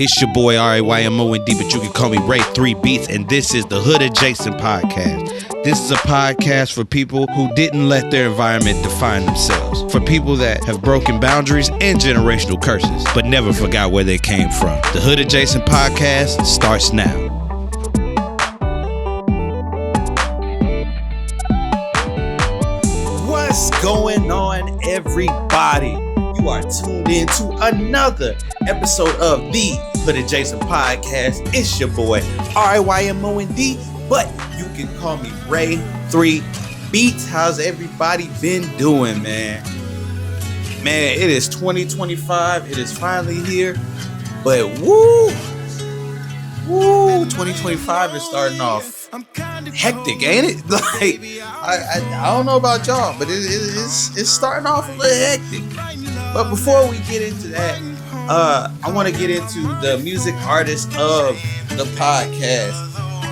It's your boy RAYMOND, but you can call me Ray 3 Beats, and this is the Hood Adjacent Podcast. This is a podcast for people who didn't let their environment define themselves, for people that have broken boundaries and generational curses, but never forgot where they came from. The Hood Adjacent Podcast starts now. What's going on, everybody? You are tuned in to another episode of the Hood Adjacent Podcast. It's your boy RAYMOND, but you can call me Ray 3 Beats. How's everybody been doing, man? Man, it is 2025. It is finally here, but woo, 2025 is starting off hectic, ain't it? Like, I don't know about y'all, but it's starting off a little hectic. But before we get into that, I want to get into the music artist of the podcast.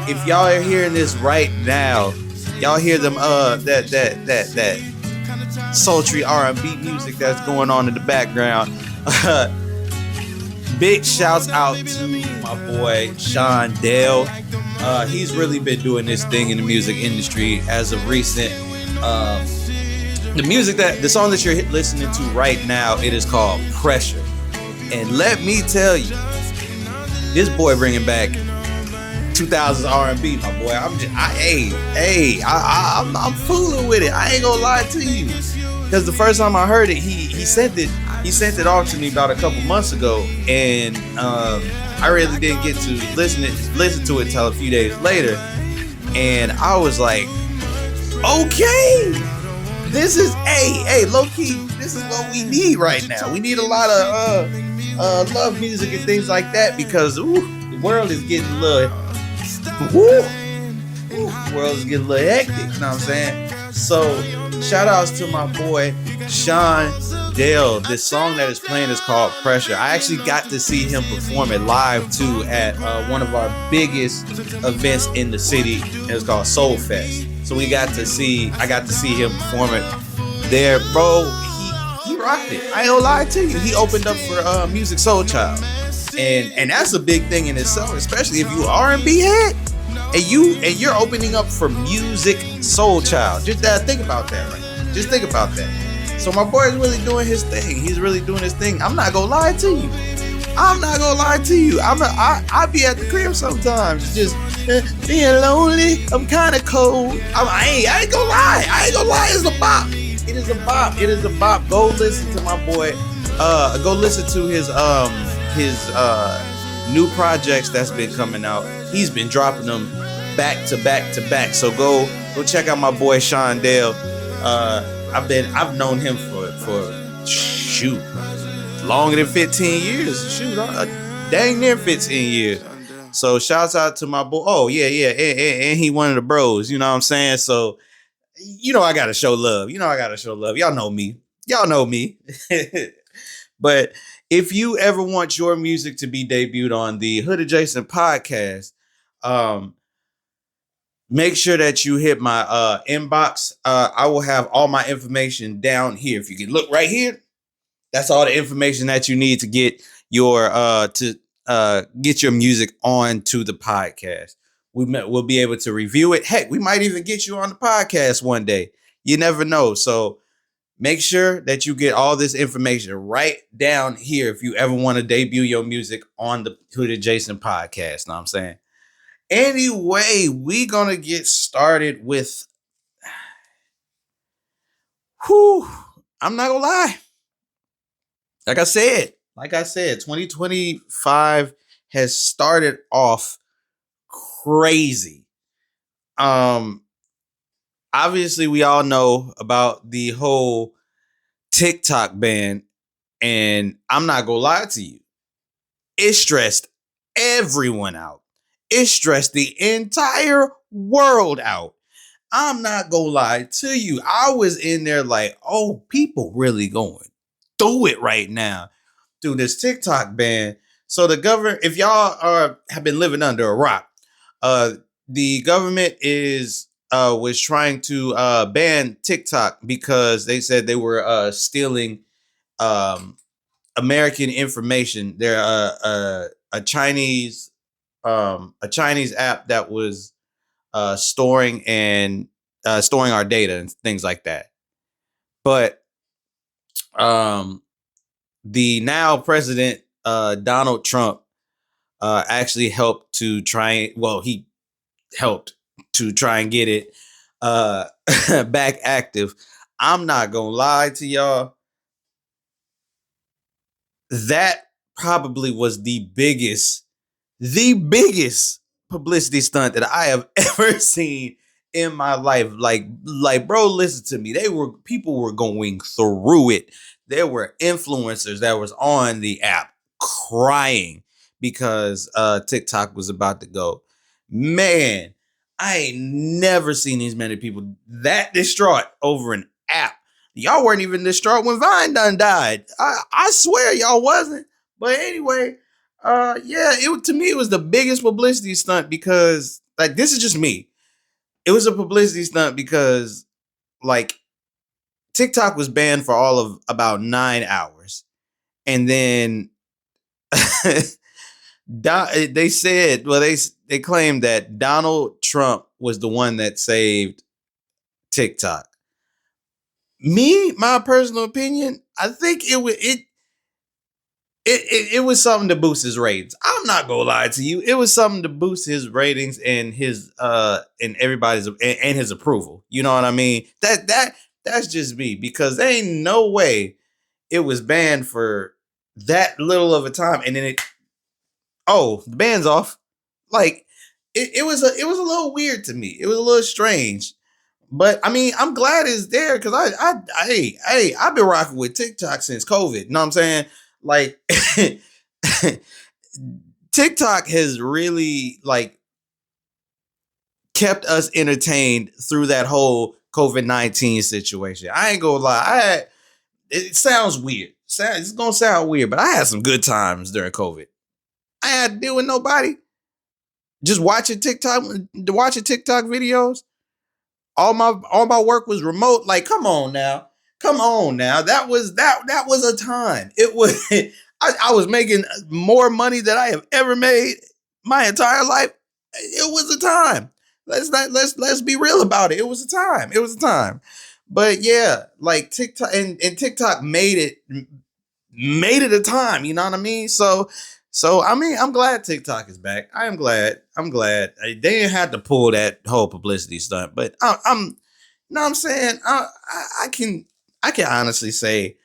If y'all are hearing this right now, y'all hear them that sultry R&B music that's going on in the background. Big shouts out to my boy Shan. He's really been doing this thing in the music industry as of recent. The song that you're listening to right now, it is called Pressure. And let me tell you, this boy bringing back 2000s R&B, my boy. I'm fooling with it. I ain't gonna lie to you, because the first time I heard it, he sent it off to me about a couple months ago, and I really didn't get to listen to it till a few days later, and I was like, okay, this is low key. This is what we need right now. We need a lot of love music and things like that, because the world is getting a little hectic. You know what I'm saying? So shout outs to my boy Shan. This song that is playing is called Pressure. I actually got to see him perform it live too at one of our biggest events in the city. It's called Soul Fest. So I got to see him perform it there, bro. He rocked it. I ain't gonna lie to you. He opened up for Music Soul Child, and that's a big thing in itself, especially if you R&B head and you're opening up for Music Soul Child. Just think about that, right? Just think about that. So my boy is really doing his thing. He's really doing his thing. I'm not gonna lie to you. I be at the crib sometimes, just being lonely. I'm kind of cold. I ain't gonna lie. It's a bop. It is a bop. Go listen to my boy. Go listen to his new projects that's been coming out. He's been dropping them back to back to back. So go check out my boy Shan. I've known him for shoot, longer than 15 years. Shoot, dang near 15 years. So shouts out to my boy. Oh yeah, and he one of the bros. You know what I'm saying? So I gotta show love. Y'all know me. But if you ever want your music to be debuted on the Hood Adjacent Podcast, make sure that you hit my inbox. I will have all my information down here. If you can look right here, that's all the information that you need to get your music onto the podcast. We'll be able to review it. Heck, we might even get you on the podcast one day. You never know. So make sure that you get all this information right down here if you ever want to debut your music on the Hood Adjacent Podcast. Know what I'm saying? Anyway, we gonna get started with. I'm not gonna lie. Like I said, 2025 has started off crazy. Obviously, we all know about the whole Tik Tok ban, and I'm not gonna lie to you. It stressed everyone out. It stressed the entire world out. I'm not gonna lie to you. I was in there like, oh, people really going through it right now through this Tik Tok ban. So the government, if y'all have been living under a rock, the government was trying to ban TikTok because they said they were stealing American information. They're a Chinese app that was storing our data and things like that. But the now president Donald Trump actually helped to try. Well, he helped to try and get it back active. I'm not gonna lie to y'all. That probably was the biggest publicity stunt that I have ever seen in my life. Like, bro, listen to me. People were going through it. There were influencers that was on the app crying because TikTok was about to go. Man, I ain't never seen these many people that distraught over an app. Y'all weren't even distraught when Vine done died. I swear y'all wasn't. But anyway, yeah, to me it was the biggest publicity stunt because like this is just me. It was a publicity stunt because like TikTok was banned for all of about 9 hours. And then they said, well, they claimed that Donald Trump was the one that saved TikTok. My personal opinion, I think it was something to boost his ratings. I'm not gonna lie to you. It was something to boost his ratings and his and everybody's and his approval. You know what I mean? That's just me because there ain't no way it was banned for that little of a time and then the ban's off. Like it was a little weird to me. It was a little strange. But I mean, I'm glad it's there because I've been rocking with TikTok since COVID. You know what I'm saying? Like TikTok has really like kept us entertained through that whole COVID-19 situation. I ain't gonna lie. It sounds weird. It's gonna sound weird, but I had some good times during COVID. I had to deal with nobody. Just watching TikTok videos. All my work was remote. Like, come on now. That was a time. It was I was making more money than I have ever made my entire life. It was a time. Let's be real about it. It was a time. It was a time. But yeah, like TikTok and TikTok made it a time. You know what I mean? So I mean, I'm glad TikTok is back. I'm glad. They didn't have to pull that whole publicity stunt, but I'm you know what I'm saying? I can honestly say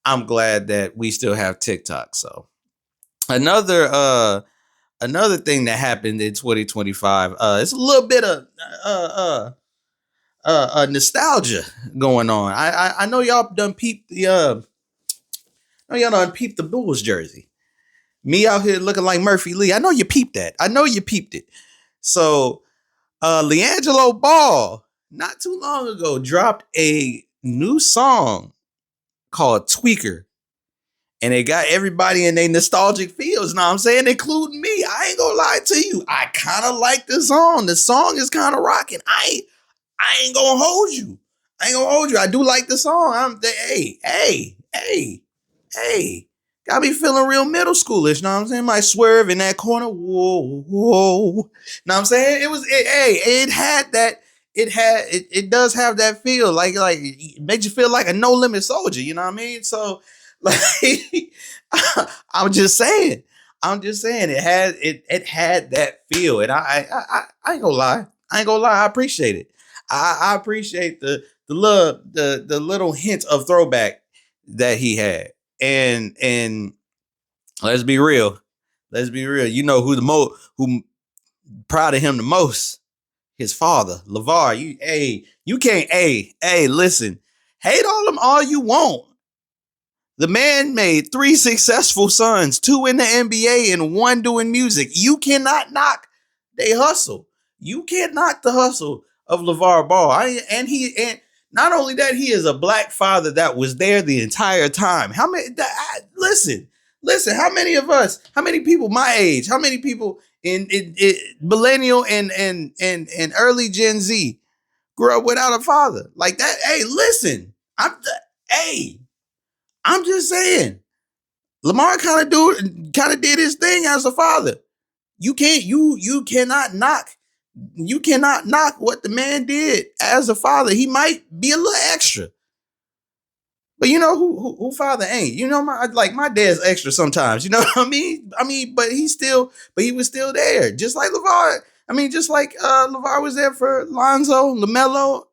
I'm glad that we still have TikTok. So another thing that happened in 2025, it's a little bit of nostalgia going on. I know y'all done peeped the Bulls jersey. Me out here looking like Murphy Lee. I know you peeped that. I know you peeped it. So Gelo Ball, not too long ago, dropped a new song called Tweaker. And it got everybody in their nostalgic feels, you know what I'm saying? Including me. I ain't gonna lie to you. I kind of like the song. The song is kind of rocking. I ain't gonna hold you. I do like the song. Hey. Got me feeling real middle schoolish, know what I'm saying? Might swerve in that corner. Whoa. Know what I'm saying? It does have that feel. Like it makes you feel like a no limit soldier, you know what I mean? So like I'm just saying. It had that feel. And I ain't gonna lie. I appreciate it. I appreciate the little hint of throwback that he had. And let's be real. You know who proud of him the most? His father, LeVar. You can't. Listen. Hate on him all you want. The man made 3 successful sons, 2 in the NBA and 1 doing music. You cannot knock they hustle. You can't knock the hustle of LeVar Ball. And not only that, he is a black father that was there the entire time. Listen, how many people my age, how many people in millennial and early Gen Z grew up without a father? Like that, hey, listen. I'm just saying. Lamar kind of did his thing as a father. You cannot knock what the man did as a father. He might be a little extra. But you know who father ain't? You know, my dad's extra sometimes. You know what I mean? But he was still there. Just like LeVar. Just like LeVar was there for Lonzo, LaMelo,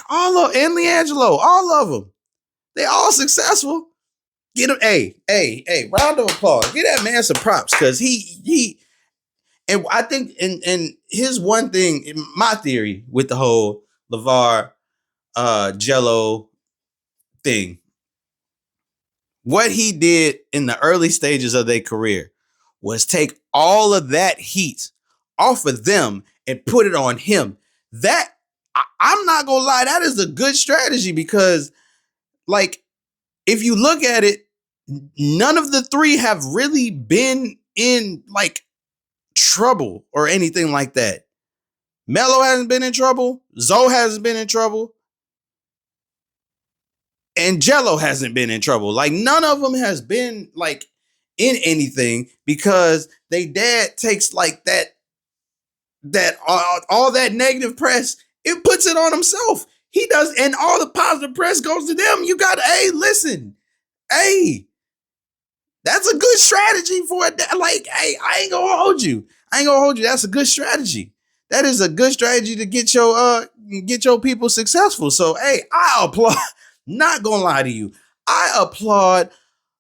all of and LiAngelo, all of them. They all successful. Get him, hey, round of applause. Get that man some props because he and I think and his one thing, my theory with the whole LeVar Gelo thing, what he did in the early stages of their career was take all of that heat off of them and put it on him. That I'm not gonna lie, that is a good strategy because, like, if you look at it, none of the three have really been in like trouble or anything like that. Melo hasn't been in trouble. Zoe hasn't been in trouble. And Gelo hasn't been in trouble. Like, none of them has been like in anything because they dad takes like that all that negative press, it puts it on himself. He does, and all the positive press goes to them. You got, hey, listen, hey, that's a good strategy for it. Like, hey, I ain't gonna hold you. That's a good strategy. That is a good strategy to get your people successful. So, hey, I applaud. Not gonna lie to you, I applaud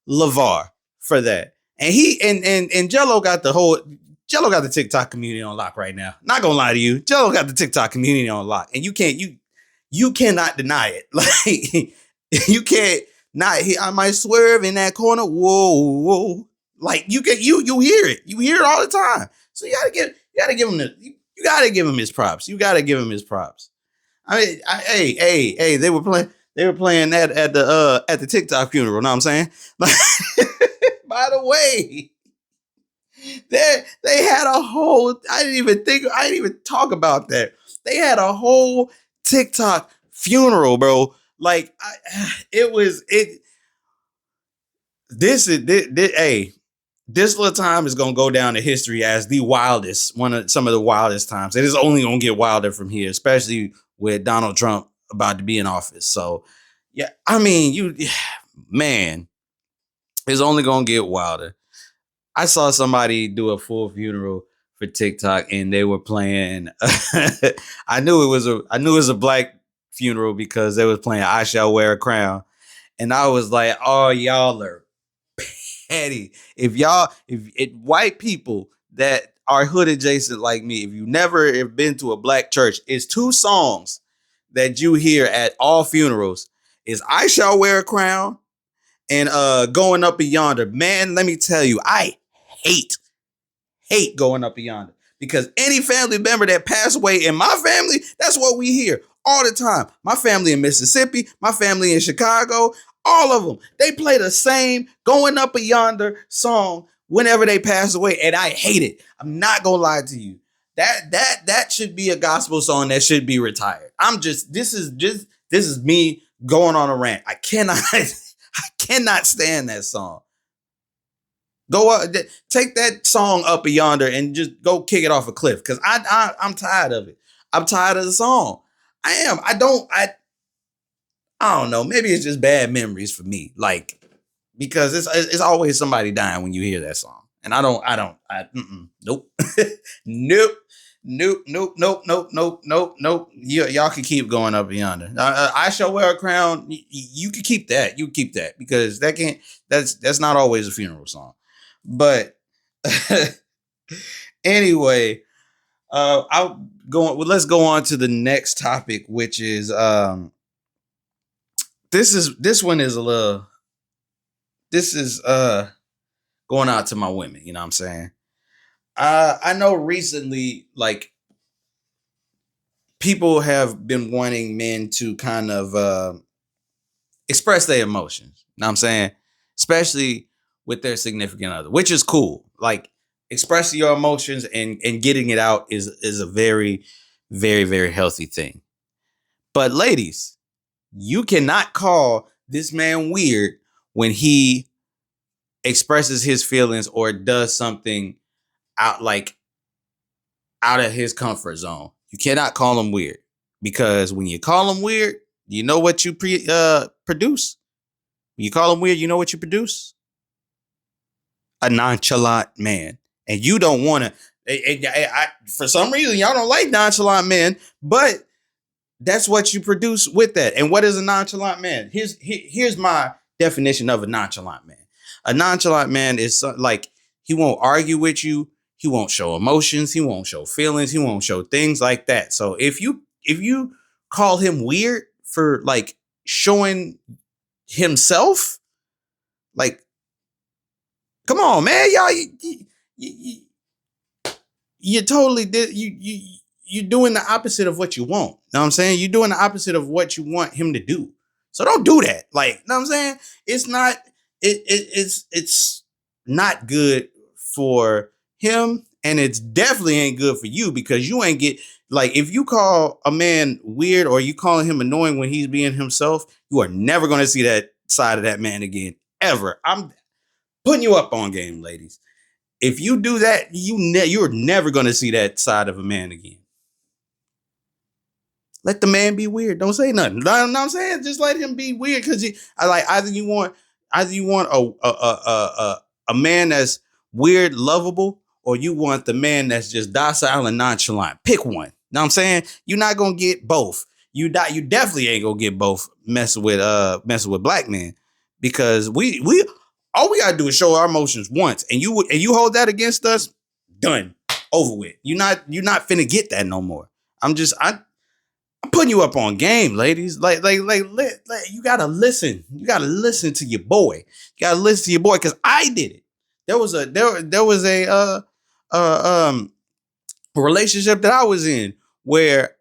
LeVar for that. And he and Gelo got the TikTok community on lock right now. Not gonna lie to you, Gelo got the TikTok community on lock, and you cannot deny it. Like, you can't not. I might swerve in that corner. Whoa. Like, you hear it. You hear it all the time. So you gotta give him his props. I mean, hey, they were playing that at the TikTok funeral. Know what I'm saying? By the way, they had a whole. I didn't even talk about that. They had a whole TikTok funeral, bro. Like, this little time is gonna go down to history as the wildest, some of the wildest times. It is only gonna get wilder from here, especially with Donald Trump about to be in office. So, yeah, man, it's only gonna get wilder. I saw somebody do a full funeral for TikTok, and they were playing. I knew it was a black funeral because they was playing "I Shall Wear a Crown," and I was like, "Oh, y'all are petty. If white people that are hood adjacent like me, if you never have been to a black church, it's two songs that you hear at all funerals is I Shall Wear a Crown and Going Up Yonder. Man, let me tell you, I hate Going Up Yonder because any family member that passed away in my family, that's what we hear all the time. My family in Mississippi, my family in Chicago, all of them, they play the same Going Up Yonder song whenever they pass away, and I hate it. I'm not gonna lie to you. That should be a gospel song that should be retired. This is me going on a rant. I cannot stand that song. Take that song Up Yonder and just go kick it off a cliff because I'm tired of it. I'm tired of the song. I am. I don't know. Maybe it's just bad memories for me. Like, because it's always somebody dying when you hear that song. And nope. Nope. Y'all can keep Going Up Yonder. I Shall Wear a Crown. You can keep that. You keep that because that's not always a funeral song. But anyway, let's go on to the next topic, which is this one is going out to my women, you know what I'm saying? I know recently, like, people have been wanting men to kind of express their emotions, you know what I'm saying? Especially with their significant other, which is cool. Like, expressing your emotions and getting it out is a very, very, very healthy thing. But ladies, you cannot call this man weird when he expresses his feelings or does something out out of his comfort zone. You cannot call him weird, because when you call him weird, you know what you produce. When you call him weird, you know what you produce? A nonchalant man. And you don't want to. For some reason, y'all don't like nonchalant men, but that's what you produce with that. And what is a nonchalant man? Here's my definition of a nonchalant man. A nonchalant man is like, he won't argue with you. He won't show emotions. He won't show feelings. He won't show things like that. So if you call him weird for like showing himself, like, come on, man, y'all, you totally did. You're doing the opposite of what you want. Know what I'm saying? You're doing the opposite of what you want him to do. So don't do that. Like, know what I'm saying? It's not. It's not good for him, and it's definitely ain't good for you, because you ain't get, like, if you call a man weird or you calling him annoying when he's being himself, you are never going to see that side of that man again, ever. I'm putting you up on game, ladies. If you do that, you're never going to see that side of a man again. Let the man be weird. Don't say nothing. You know what I'm saying? Just let him be weird, because either you want a man that's weird, lovable, or you want the man that's just docile and nonchalant. Pick one. Know what I'm saying? You're not gonna get both. You definitely ain't gonna get both messing with black men, because we all we gotta do is show our emotions once, and you hold that against us, done, over with. You're not finna get that no more. I'm putting you up on game, ladies. Like, you gotta listen. You gotta listen to your boy. You gotta listen to your boy, because I did it. There was a relationship that I was in where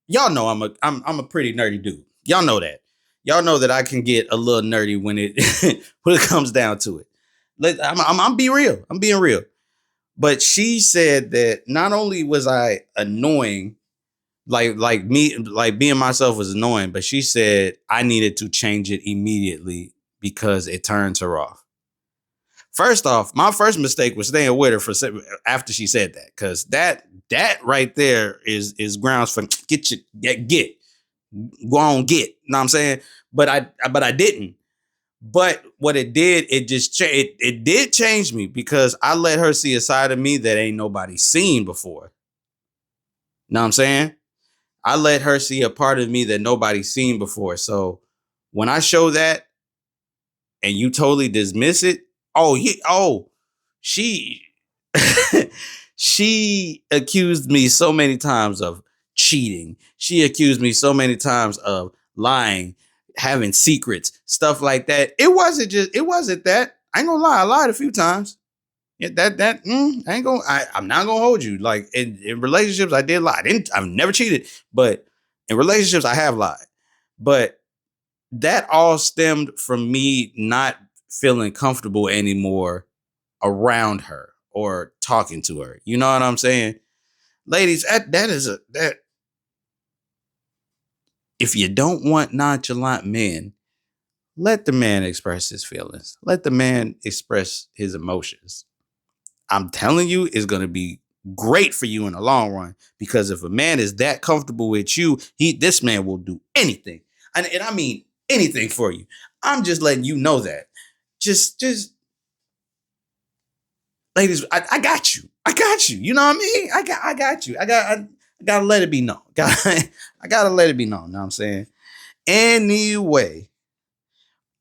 y'all know I'm a pretty nerdy dude. Y'all know that. Y'all know that I can get a little nerdy when it when it comes down to it. I'm being real. I'm being real. But she said that not only was I annoying, like being myself was annoying, but she said I needed to change it immediately because it turns her off. First off, my first mistake was staying with her after she said that, because that right there is grounds for get go on, get. You know what I'm saying? But I didn't. But what it did, it did change me, because I let her see a side of me that ain't nobody seen before. You know what I'm saying? I let her see a part of me that nobody's seen before. So when I show that and you totally dismiss it, she she accused me so many times of cheating. She accused me so many times of lying, having secrets, stuff like that. It wasn't that. I ain't gonna lie. I lied a few times. Yeah, I'm not gonna hold you. Like, in relationships, I did lie. I've never cheated, but in relationships, I have lied. But that all stemmed from me not feeling comfortable anymore around her or talking to her. You know what I'm saying? Ladies, that if you don't want nonchalant men, let the man express his feelings. Let the man express his emotions. I'm telling you, it's going to be great for you in the long run, because if a man is that comfortable with you, this man will do anything. And I mean anything for you. I'm just letting you know that. Just ladies, I got you. I got you. You know what I mean? I got you. I gotta let it be known. I gotta let it be known. Know what I'm saying? Anyway,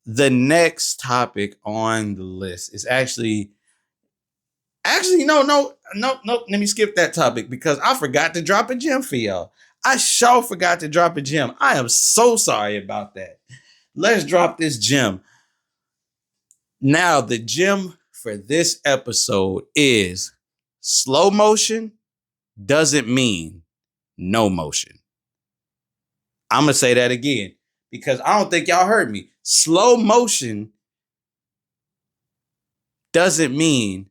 the next topic on the list is actually, no. Let me skip that topic, because I forgot to drop a gem for y'all. I sure forgot to drop a gem. I am so sorry about that. Let's drop this gem. Now, the gem for this episode is slow motion doesn't mean no motion. I'm going to say that again, because I don't think y'all heard me. Slow motion doesn't mean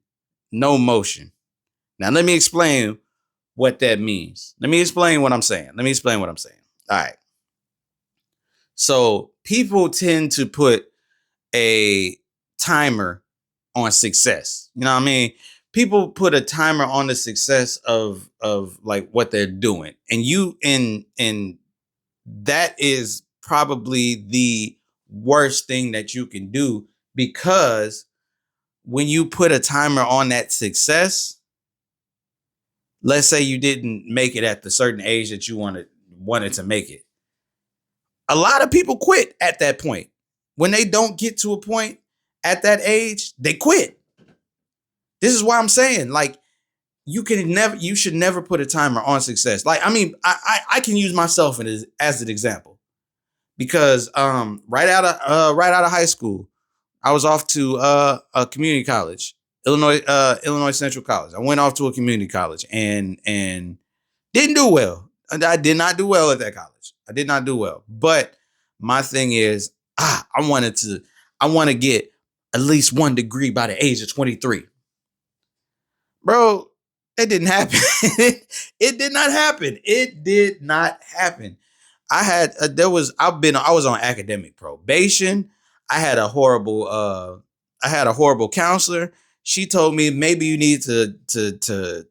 no motion. Now, let me explain what that means. Let me explain what I'm saying. All right. So people tend to put a timer on success. You know what I mean? People put a timer on the success of like what they're doing. And that is probably the worst thing that you can do, because when you put a timer on that success, let's say you didn't make it at the certain age that you wanted to make it. A lot of people quit at that point. When they don't get to a point at that age, they quit. This is why I'm saying, like, you should never put a timer on success. Like, I mean, I can use myself as an example, because right out of high school, I was off to a community college, Illinois Central College. I went off to a community college and didn't do well. I did not do well at that college. I did not do well. But my thing is, I want to get at least one degree by the age of 23. Bro, it didn't happen. It did not happen. It did not happen. I was on academic probation. I had a horrible counselor. She told me maybe you need to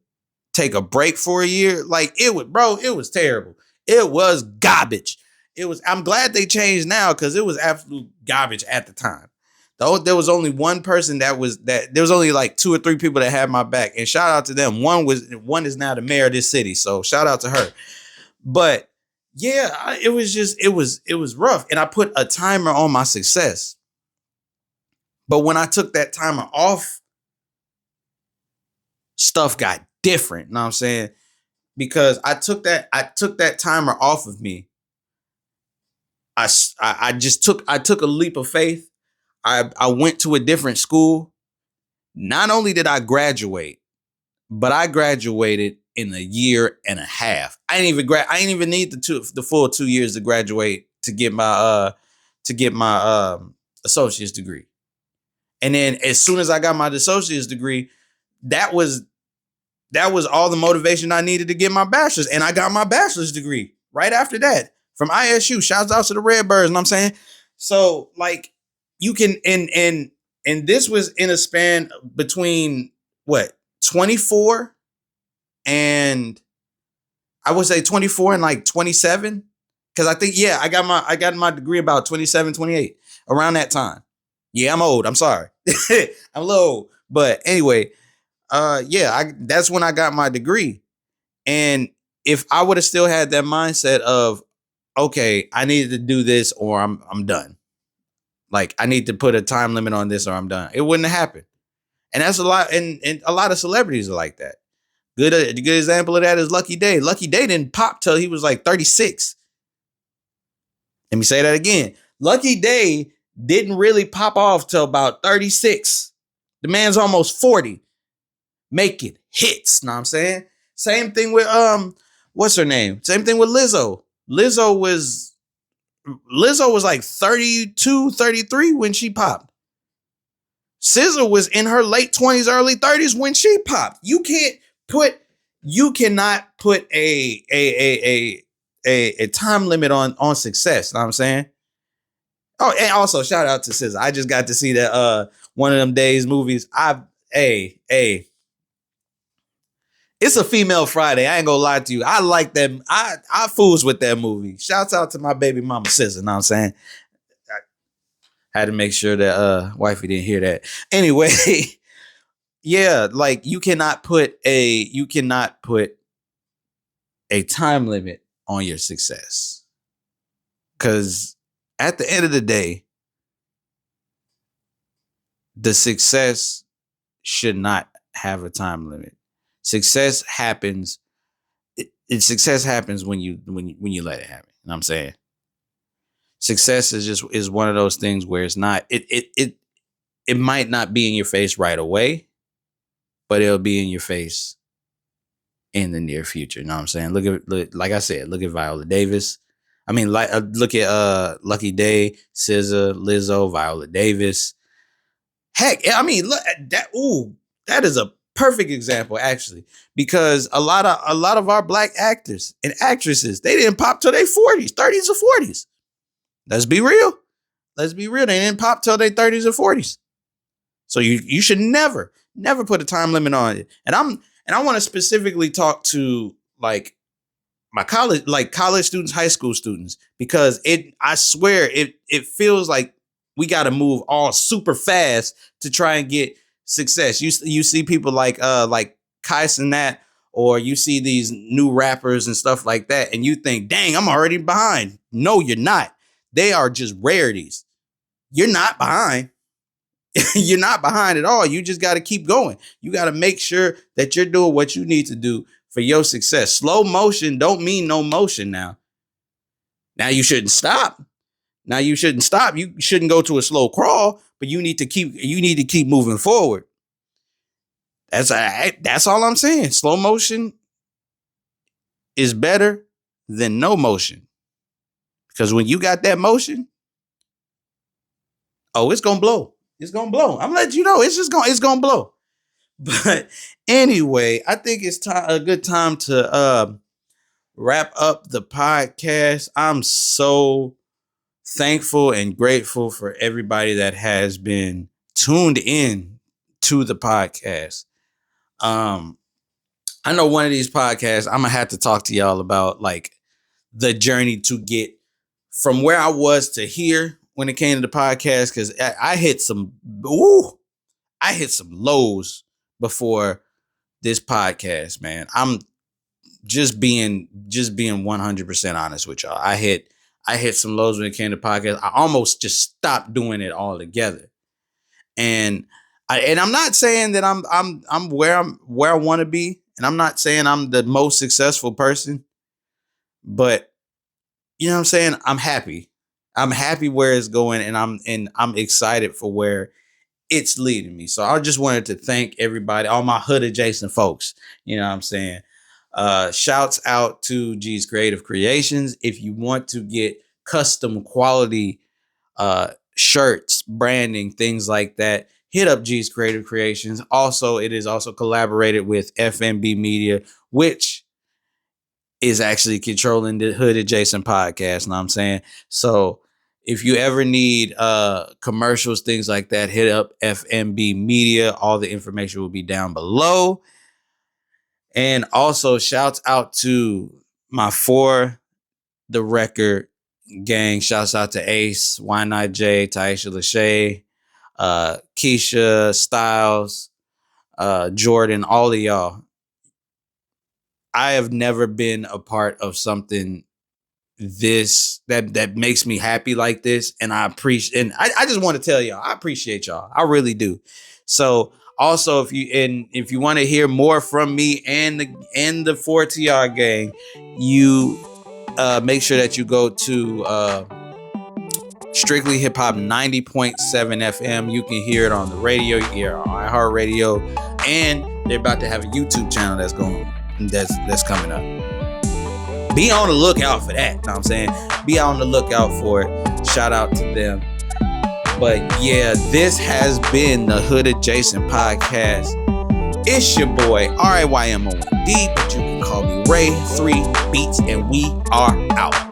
take a break for a year. Like, it was terrible. It was garbage. I'm glad they changed now, because it was absolute garbage at the time. Though there was only one person there was only like 2 or 3 people that had my back, and shout out to them. One is now the mayor of this city, so shout out to her. But yeah, it was rough, and I put a timer on my success. But when I took that timer off, stuff got different. You know what I'm saying? Because I took that timer off of me. I took a leap of faith. I went to a different school. Not only did I graduate, but I graduated in a year and a half. I didn't even need the full 2 years to graduate to get my associate's degree. And then as soon as I got my associate's degree, that was all the motivation I needed to get my bachelor's. And I got my bachelor's degree right after that from ISU. Shouts out to the Redbirds, you know what I'm saying? So, like, you can, and this was in a span between 24 and, I would say 24 and like 27. Cause I think, I got my degree about 27, 28, around that time. Yeah, I'm old. I'm sorry. I'm a little old. But anyway, that's when I got my degree. And if I would have still had that mindset of, okay, I needed to do this or I'm done. Like, I need to put a time limit on this or I'm done, it wouldn't have happened. And that's a lot. And a lot of celebrities are like that. A good example of that is Lucky Day. Lucky Day didn't pop till he was like 36. Let me say that again. Lucky Day didn't really pop off till about 36. The man's almost 40. Making hits, know what I'm saying? Same thing with what's her name? Same thing with Lizzo. Lizzo was like 32, 33 when she popped. SZA was in her late 20s, early 30s when she popped. You cannot put a time limit on success, know what I'm saying? Oh, and also shout out to SZA. I just got to see that One of Them Days movies. It's a female Friday. I ain't gonna lie to you. I like that. I fools with that movie. Shouts out to my baby mama SZA. Know what I'm saying? I had to make sure that wifey didn't hear that. Anyway, yeah, like, you cannot put a time limit on your success. Cause at the end of the day, the success should not have a time limit. Success happens. Success happens when you let it happen. You know what I'm saying? Success is one of those things where it's not. It might not be in your face right away, but it'll be in your face in the near future. You know what I'm saying? Look, like I said, look at Viola Davis. I mean, look at Lucky Day, SZA, Lizzo, Viola Davis. Heck, I mean, look at that. Ooh, that is a perfect example, actually, because a lot of our black actors and actresses, they didn't pop till their 40s, 30s or 40s. Let's be real. Let's be real. They didn't pop till their 30s or 40s. So you should never put a time limit on it. And I want to specifically talk to like my college students, high school students, because I swear it feels like we got to move all super fast to try and get success. You see people like Kai Cenat, or you see these new rappers and stuff like that, and you think, dang, I'm already behind. No, you're not. They are just rarities. You're not behind. You're not behind at all. You just got to keep going. You got to make sure that you're doing what you need to do for your success. Slow motion don't mean no motion now. Now you shouldn't stop. You shouldn't go to a slow crawl, but you need to keep moving forward. That's all I'm saying. Slow motion is better than no motion. Because when you got that motion, it's gonna blow. It's gonna blow. I'm letting you know it's gonna blow. But anyway, I think it's a good time to wrap up the podcast. I'm so thankful and grateful for everybody that has been tuned in to the podcast. I know one of these podcasts, I'm gonna have to talk to y'all about like the journey to get from where I was to here when it came to the podcast, because I hit some lows before this podcast, man. I'm just being 100% honest with y'all. I hit some lows when it came to podcast. I almost just stopped doing it altogether. And I'm not saying that I'm where I want to be, and I'm not saying I'm the most successful person, but you know what I'm saying? I'm happy. I'm happy where it's going, and I'm excited for where it's leading me. So I just wanted to thank everybody, all my hood adjacent folks. You know what I'm saying? Shouts out to G's Creative Creations. If you want to get custom quality shirts, branding, things like that, hit up G's Creative Creations. Also, it is also collaborated with FMB Media, which is actually controlling the Hood Adjacent podcast. You know what I'm saying? So if you ever need commercials, things like that, hit up FMB Media. All the information will be down below. And also shouts out to my For the Record gang. Shouts out to Ace, Why Not J, Taisha Lachey, Keisha, Styles, Jordan, all of y'all. I have never been a part of something that makes me happy like this, and I appreciate. And I just want to tell y'all, I appreciate y'all. I really do. So also, if you want to hear more from me and the 4TR gang, you make sure that you go to Strictly Hip Hop 90.7 FM. You can hear it on the radio, you can hear it on iHeartRadio, and they're about to have a YouTube channel that's coming up. Be on the lookout for that. You know what I'm saying? Be on the lookout for it. Shout out to them. But yeah, this has been the Hood Adjacent Podcast. It's your boy, RAYMOND, but you can call me Ray. 3 Beats, and we are out.